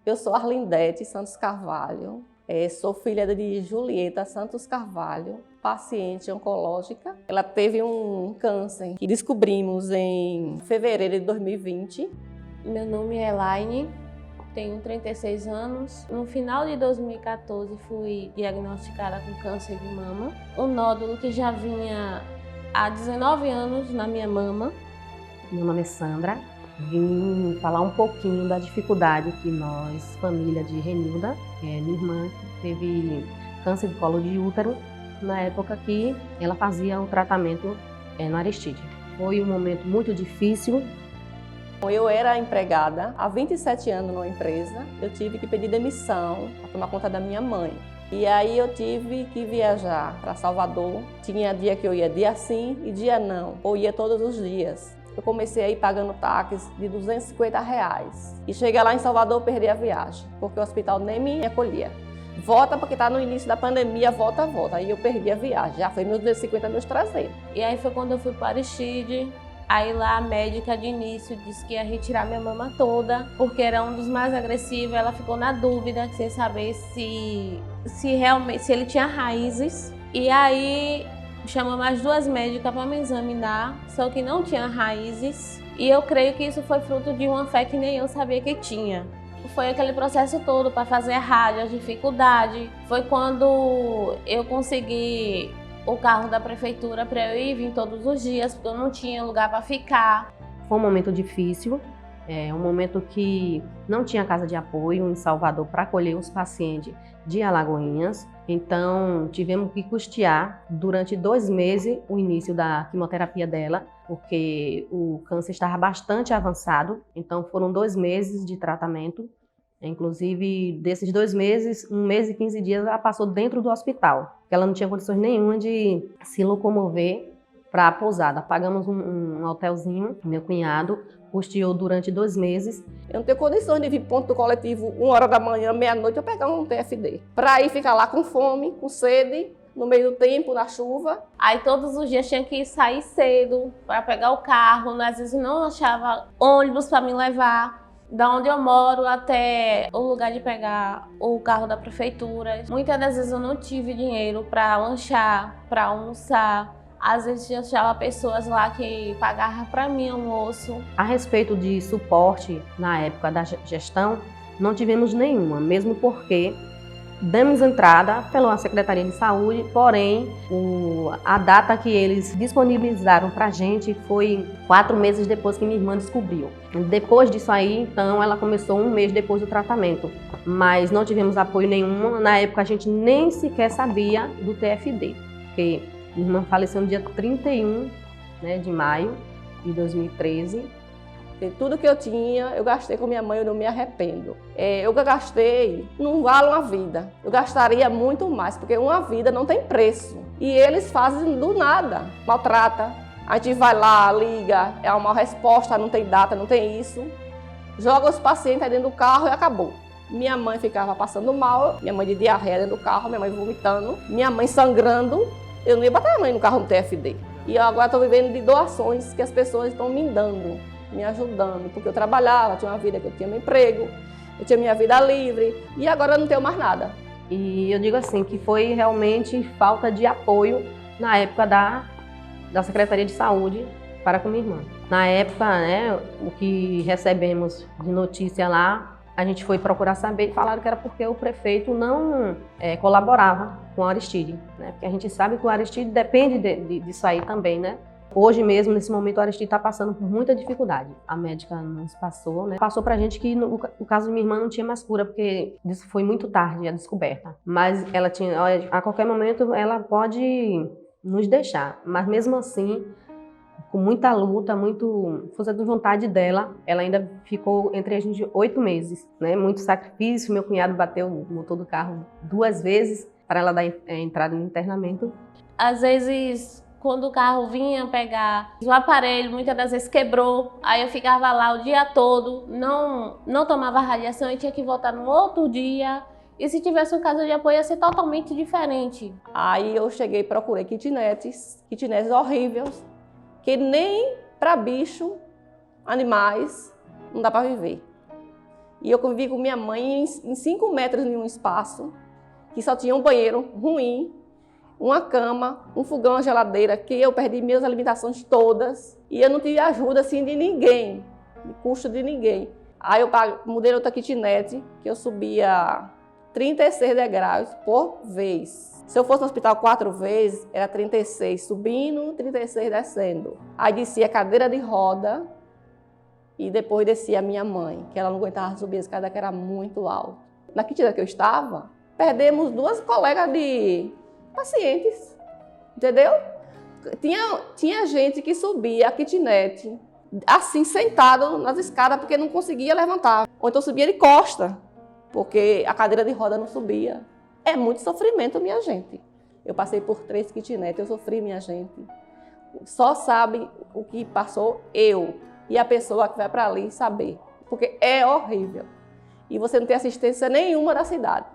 Eu sou Arlindete Santos Carvalho, sou filha de Julieta Santos Carvalho, paciente oncológica. Ela teve um câncer que descobrimos em fevereiro de 2020. Meu nome é Elaine, tenho 36 anos. No final de 2014 fui diagnosticada com câncer de mama, um nódulo que já vinha há 19 anos na minha mama. Meu nome é Sandra. Vim falar um pouquinho da dificuldade que nós, família de Renilda, minha irmã, teve câncer de colo de útero na época que ela fazia o tratamento no Aristide. Foi um momento muito difícil. Eu era empregada há 27 anos numa empresa. Eu tive que pedir demissão para tomar conta da minha mãe. E aí eu tive que viajar para Salvador. Tinha dia que eu ia dia sim e dia não, ou ia todos os dias. Eu comecei a ir pagando táxis de R$250. E cheguei lá em Salvador, perdi a viagem, porque o hospital nem me acolhia. Volta porque está no início da pandemia, volta. Aí eu perdi a viagem, já foi meus 250, meus 300. E aí foi quando eu fui para o Aristide. Aí lá a médica de início disse que ia retirar minha mama toda, porque era um dos mais agressivos. Ela ficou na dúvida, sem saber se realmente se ele tinha raízes. E aí chamou mais 2 médicas para me examinar, só que não tinha raízes. E eu creio que isso foi fruto de uma fé que nem eu sabia que tinha. Foi aquele processo todo para fazer a rádio, a dificuldade. Foi quando eu consegui o carro da prefeitura para eu ir e vir todos os dias, porque eu não tinha lugar para ficar. Foi um momento difícil, um momento que não tinha casa de apoio em Salvador para acolher os pacientes de Alagoinhas. Então, tivemos que custear durante 2 meses o início da quimioterapia dela, porque o câncer estava bastante avançado. Então, foram 2 meses de tratamento. Inclusive, desses 2 meses, 1 mês e 15 dias, ela passou dentro do hospital, porque ela não tinha condições nenhuma de se locomover para a pousada. Pagamos um hotelzinho, meu cunhado custeou durante 2 meses. Eu não tenho condições de vir ponto do coletivo 1h da manhã, meia-noite, eu pegar um TFD. Para ir ficar lá com fome, com sede, no meio do tempo, na chuva. Aí todos os dias tinha que sair cedo para pegar o carro, às vezes não achava ônibus para me levar. Da onde eu moro até o lugar de pegar o carro da prefeitura. Muitas das vezes eu não tive dinheiro para lanchar, para almoçar. Às vezes eu achava pessoas lá que pagavam para mim almoço. A respeito de suporte na época da gestão, não tivemos nenhuma, mesmo porque demos entrada pela Secretaria de Saúde, porém a data que eles disponibilizaram para a gente foi 4 meses depois que minha irmã descobriu. Depois disso aí, então, ela começou 1 mês depois do tratamento, mas não tivemos apoio nenhum. Na época a gente nem sequer sabia do TFD, porque minha irmã faleceu no dia 31 de maio de 2013. E tudo que eu tinha, eu gastei com minha mãe, eu não me arrependo. Eu gastei, não vale uma vida. Eu gastaria muito mais, porque uma vida não tem preço. E eles fazem do nada, maltrata. A gente vai lá, liga, é uma resposta, não tem data, não tem isso. Joga os pacientes aí dentro do carro e acabou. Minha mãe ficava passando mal, minha mãe de diarreia dentro do carro, minha mãe vomitando, minha mãe sangrando. Eu não ia botar a mãe no carro no TFD. E eu agora estou vivendo de doações que as pessoas estão me dando, me ajudando, porque eu trabalhava, tinha uma vida que eu tinha meu emprego, eu tinha minha vida livre e agora eu não tenho mais nada. E eu digo assim, que foi realmente falta de apoio na época da Secretaria de Saúde para com minha irmã. Na época, o que recebemos de notícia lá, a gente foi procurar saber e falaram que era porque o prefeito não colaborava com o Aristide, Porque a gente sabe que o Aristide depende disso aí também, Hoje mesmo, nesse momento, o Aristide está passando por muita dificuldade. A médica nos passou, Passou pra gente que o caso de minha irmã não tinha mais cura, porque isso foi muito tarde, a descoberta. Mas ela tinha, a qualquer momento, ela pode nos deixar. Mas mesmo assim, com muita luta, força de vontade dela, ela ainda ficou entre a gente 8 meses, Muito sacrifício. Meu cunhado bateu o motor do carro 2 vezes para ela dar entrada no internamento. Às vezes, quando o carro vinha pegar o aparelho, muitas das vezes quebrou. Aí eu ficava lá o dia todo, não tomava radiação e tinha que voltar no outro dia. E se tivesse um caso de apoio, ia ser totalmente diferente. Aí eu cheguei e procurei kitnets horríveis, que nem para bicho, animais, não dá para viver. E eu convivi com minha mãe em 5 metros em um espaço, que só tinha um banheiro ruim, uma cama, um fogão, uma geladeira, que eu perdi minhas alimentações todas. E eu não tive ajuda assim de ninguém, de custo de ninguém. Aí eu mudei outra kitnet, que eu subia 36 degraus por vez. Se eu fosse no hospital 4 vezes, era 36 subindo, 36 descendo. Aí descia a cadeira de roda e depois descia a minha mãe, que ela não aguentava subir a escada, que era muito alto. Na kitnet que eu estava, perdemos 2 colegas de pacientes, entendeu? Tinha gente que subia a kitnet assim, sentado nas escadas, porque não conseguia levantar. Ou então subia de costa, porque a cadeira de roda não subia. É muito sofrimento, minha gente. Eu passei por 3 kitnets, eu sofri, minha gente. Só sabe o que passou eu e a pessoa que vai para ali saber, porque é horrível. E você não tem assistência nenhuma da cidade.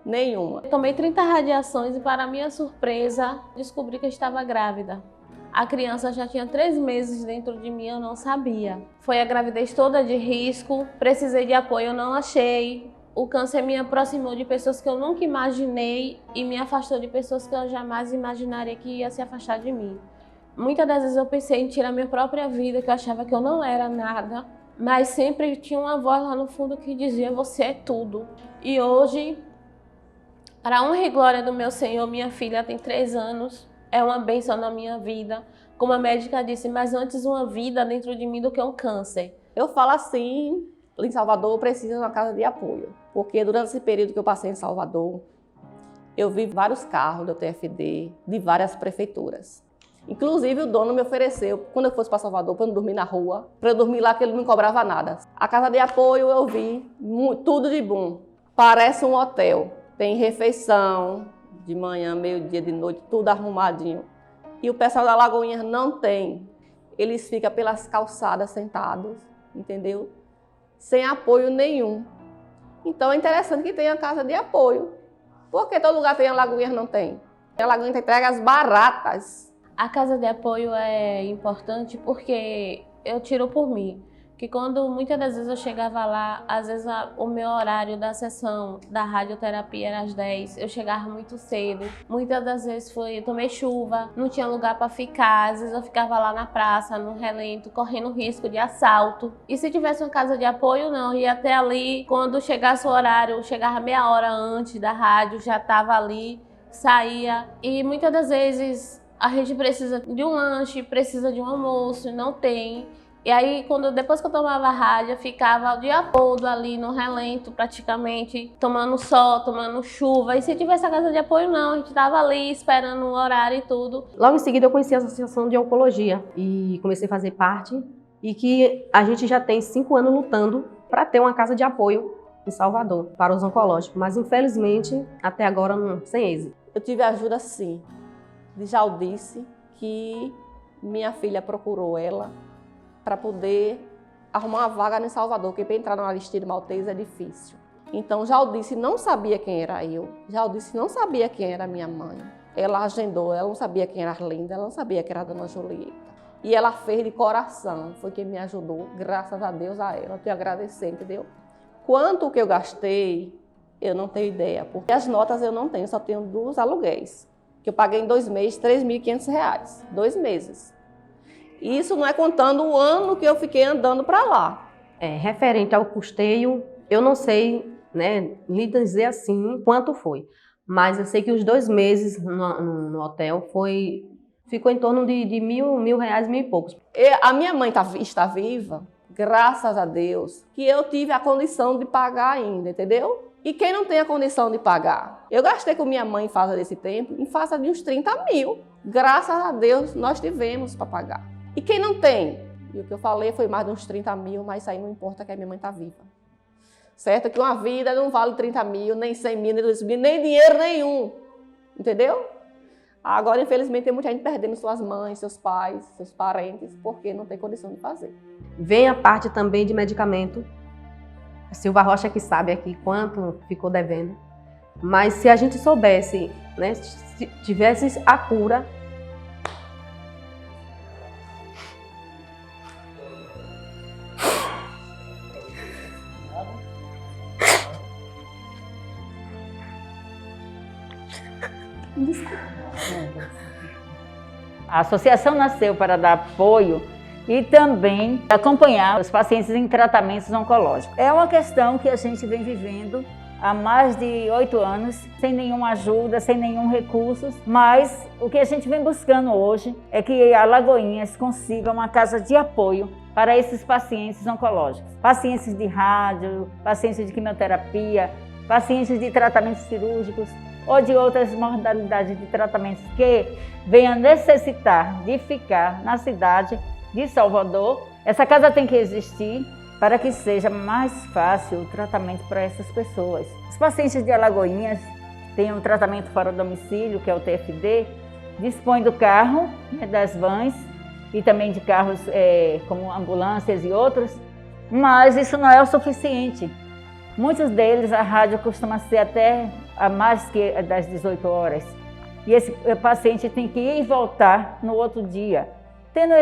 Nenhuma. Tomei 30 radiações e, para minha surpresa, descobri que eu estava grávida. A criança já tinha 3 meses dentro de mim, eu não sabia. Foi a gravidez toda de risco, precisei de apoio, eu não achei. O câncer me aproximou de pessoas que eu nunca imaginei e me afastou de pessoas que eu jamais imaginaria que ia se afastar de mim. Muitas das vezes eu pensei em tirar minha própria vida, que eu achava que eu não era nada, mas sempre tinha uma voz lá no fundo que dizia: você é tudo. E hoje, para a honra e glória do meu Senhor, minha filha tem 3 anos, é uma bênção na minha vida. Como a médica disse, mas antes uma vida dentro de mim do que um câncer. Eu falo assim, em Salvador eu preciso de uma casa de apoio, porque durante esse período que eu passei em Salvador, eu vi vários carros do TFD, de várias prefeituras. Inclusive, o dono me ofereceu, quando eu fosse para Salvador, para eu não dormir na rua, para eu dormir lá, que ele não cobrava nada. A casa de apoio eu vi, tudo de bom. Parece um hotel. Tem refeição, de manhã, meio-dia, de noite, tudo arrumadinho. E o pessoal da Lagoinha não tem. Eles ficam pelas calçadas sentados, entendeu? Sem apoio nenhum. Então é interessante que tenha casa de apoio. Porque todo lugar tem, a Lagoinha não tem. A Lagoinha tem entregas baratas. A casa de apoio é importante porque eu tiro por mim, que quando muitas das vezes eu chegava lá, às vezes o meu horário da sessão da radioterapia era às 10, eu chegava muito cedo. Muitas das vezes eu tomei chuva, não tinha lugar para ficar, às vezes eu ficava lá na praça, no relento, correndo risco de assalto. E se tivesse uma casa de apoio, não, ia até ali, quando chegasse o horário, eu chegava meia hora antes da rádio, já estava ali, saía. E muitas das vezes a gente precisa de um lanche, precisa de um almoço, não tem. E aí, depois que eu tomava a rádio, eu ficava o dia todo ali no relento, praticamente, tomando sol, tomando chuva. E se tivesse a casa de apoio, não, a gente estava ali esperando o horário e tudo. Logo em seguida, eu conheci a Associação de Oncologia e comecei a fazer parte. E que a gente já tem 5 anos lutando para ter uma casa de apoio em Salvador, para os oncológicos. Mas, infelizmente, até agora, sem êxito. Eu tive ajuda, sim, de Jaldice, que minha filha procurou ela para poder arrumar uma vaga em Salvador, porque para entrar na Aristide Maltese é difícil. Então, Jaldice não sabia quem era eu, Jaldice não sabia quem era minha mãe. Ela agendou, ela não sabia quem era Arlinda, ela não sabia quem era a Dona Julieta. E ela fez de coração, foi quem me ajudou, graças a Deus a ela, eu tenho que agradecer, entendeu? Quanto que eu gastei, eu não tenho ideia, porque as notas eu não tenho, só tenho dos aluguéis, que eu paguei em 2 meses, R$3.500, 2 meses. Isso não é contando o ano que eu fiquei andando para lá. Referente ao custeio, eu não sei, né, lhe dizer assim quanto foi, mas eu sei que os 2 meses no hotel ficou em torno de R$1.000 e poucos. A minha mãe está viva, graças a Deus, que eu tive a condição de pagar ainda, entendeu? E quem não tem a condição de pagar? Eu gastei com minha mãe em face desse tempo, em face de uns 30 mil. Graças a Deus, nós tivemos para pagar. E quem não tem? E o que eu falei foi mais de uns 30 mil, mas isso aí não importa, que a minha mãe está viva. Certo? Que uma vida não vale 30 mil, nem 100 mil, nem 200 mil, nem dinheiro nenhum. Entendeu? Agora, infelizmente, tem muita gente perdendo suas mães, seus pais, seus parentes, porque não tem condição de fazer. Vem a parte também de medicamento. A Silva Rocha que sabe aqui quanto ficou devendo. Mas se a gente soubesse, né, se tivesse a cura, A associação nasceu para dar apoio e também acompanhar os pacientes em tratamentos oncológicos. É uma questão que a gente vem vivendo há mais de 8 anos, sem nenhuma ajuda, sem nenhum recurso, mas o que a gente vem buscando hoje é que a Alagoinhas consiga uma casa de apoio para esses pacientes oncológicos. Pacientes de rádio, pacientes de quimioterapia, pacientes de tratamentos cirúrgicos ou de outras modalidades de tratamentos que venham necessitar de ficar na cidade de Salvador. Essa casa tem que existir para que seja mais fácil o tratamento para essas pessoas. Os pacientes de Alagoinhas têm um tratamento fora do domicílio, que é o TFD, dispõe do carro, das vans e também de carros como ambulâncias e outros, mas isso não é o suficiente. Muitos deles, a rádio costuma ser até a mais que das 18 horas. E esse paciente tem que ir e voltar no outro dia. Tendo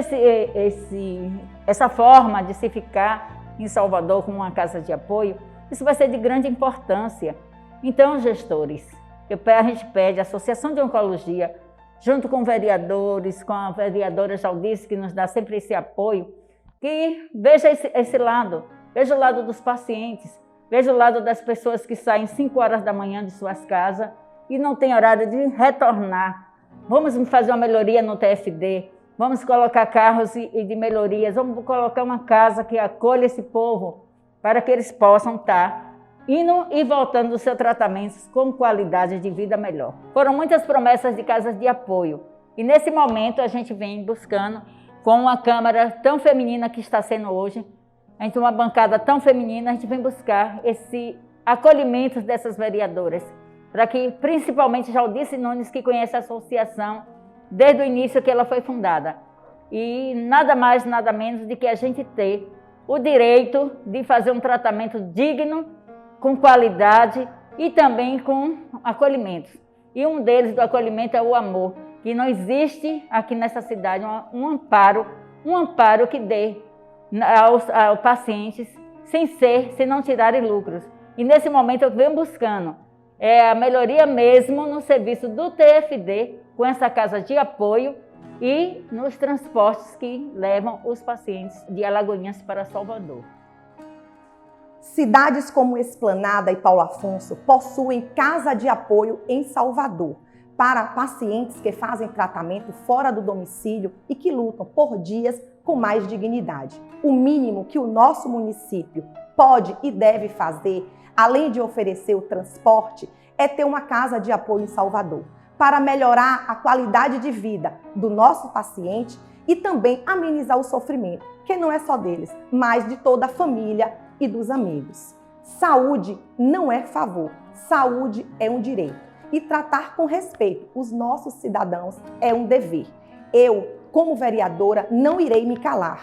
essa forma de se ficar em Salvador com uma casa de apoio, isso vai ser de grande importância. Então, gestores, a gente pede, a Associação de Oncologia, junto com vereadores, com a vereadora Jaldice, que nos dá sempre esse apoio, que veja esse lado, veja o lado dos pacientes, veja o lado das pessoas que saem 5 horas da manhã de suas casas e não tem horário de retornar. Vamos fazer uma melhoria no TFD, vamos colocar carros de melhorias, vamos colocar uma casa que acolha esse povo para que eles possam estar indo e voltando dos seus tratamentos com qualidade de vida melhor. Foram muitas promessas de casas de apoio e nesse momento a gente vem buscando com uma Câmara tão feminina que está sendo hoje, a gente tem uma bancada tão feminina, a gente vem buscar esse acolhimento dessas vereadoras, para que, principalmente, Jaldice Nunes, que conhece a associação desde o início que ela foi fundada. E nada mais, nada menos de que a gente ter o direito de fazer um tratamento digno, com qualidade e também com acolhimento. E um deles, do acolhimento, é o amor, que não existe aqui nessa cidade um amparo que dê aos pacientes sem não tirarem lucros. E nesse momento eu venho buscando a melhoria mesmo no serviço do TFD, com essa casa de apoio e nos transportes que levam os pacientes de Alagoinhas para Salvador. Cidades como Esplanada e Paulo Afonso possuem casa de apoio em Salvador para pacientes que fazem tratamento fora do domicílio e que lutam por dias com mais dignidade. O mínimo que o nosso município pode e deve fazer, além de oferecer o transporte, é ter uma casa de apoio em Salvador, para melhorar a qualidade de vida do nosso paciente e também amenizar o sofrimento, que não é só deles, mas de toda a família e dos amigos. Saúde não é favor, saúde é um direito. E tratar com respeito os nossos cidadãos é um dever. Eu, como vereadora, não irei me calar.